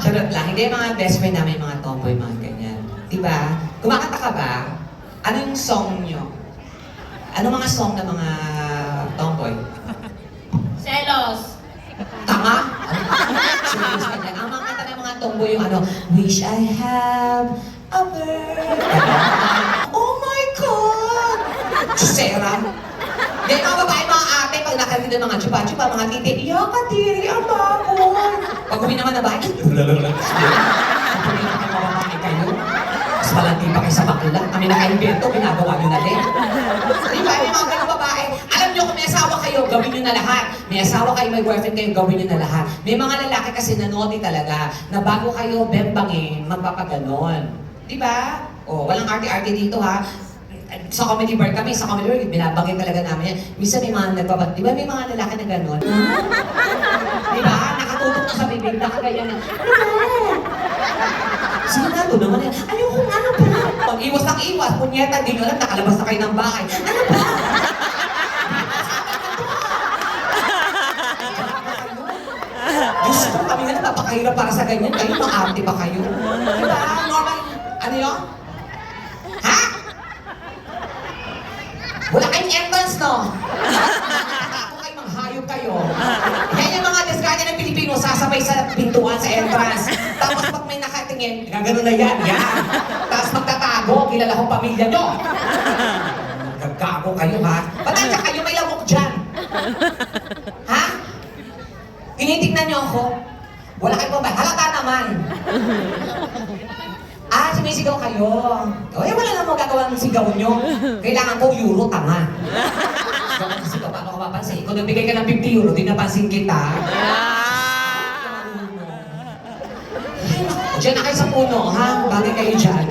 Charot lang. Hindi mga best friend namin, mga tomboy, mga ganyan. Diba? Kumakanta ka ba? Ano yung song nyo? Ano mga song ng mga tomboy? Selos. Tama? Serious ka dyan. Ang mga kanta ng mga tomboy yung ano, Wish I have a bird. Oh my God! Sarah. Then mga babae, mga ate, pag nakarinig ng mga chupa-chupa, mga titi, iya ka, tiri, ang baboy. Pag uwi naman na bahay, lalalala. Pag uwi naman mga babae kayo, mas malandi pa kayo sa bakla. Kami naka-invento, ginagawa nyo na din. Di ba, may mga ganong babae, alam nyo kung may asawa kayo, gawin nyo na lahat. May asawa kayo, may boyfriend kayo, gawin nyo na lahat. May mga lalaki kasi na naughty talaga, na bago kayo bembangin, magpapaganon. Di ba? O, walang arte-arte dito ha. Sa comedy bar kami, sa comedy bar, binabagay talaga namin yan. Minsan may mga nagbabat, di ba may mga lalaki na gano'n? Di ba? Nakatutok na sa bibig, nakaganyan na. Sige na, ito naman yan. Ayoko, ano ba? Pag-iwas ng iwas, punyeta, di nyo alam, nakalabas na kayo ng bahay. Ano ba? Diyos ko, kami nga napapakahirap para sa ganyan. Kayo, maarte ba kayo? Di ba? Normal, ano yun? Ha? Wala kayong entrance, no? Kung kayo manghayop kayo. Yan yung mga diskarte ng Pilipino, sasabay sa pintuan sa entrance. Tapos pag may nakatingin, gagano na yan. Tapos magtatago, kilala kong pamilya nyo. Gagago kayo, ha? Ba't nandiyan kayo may lamok dyan? Ha? Tinitignan nyo ako? Wala kayong ba? Halata naman. Ah, sumisigaw kayo. O, wala na mo gagawa ng sigaw nyo. Kailangan ko euro, tama. Kasi paano ko mapansin? Kung nagbigay ka ng 50 euro, di napansin kita. Ay, naku, dyan na kayo sa puno, ha? Bagay kayo dyan.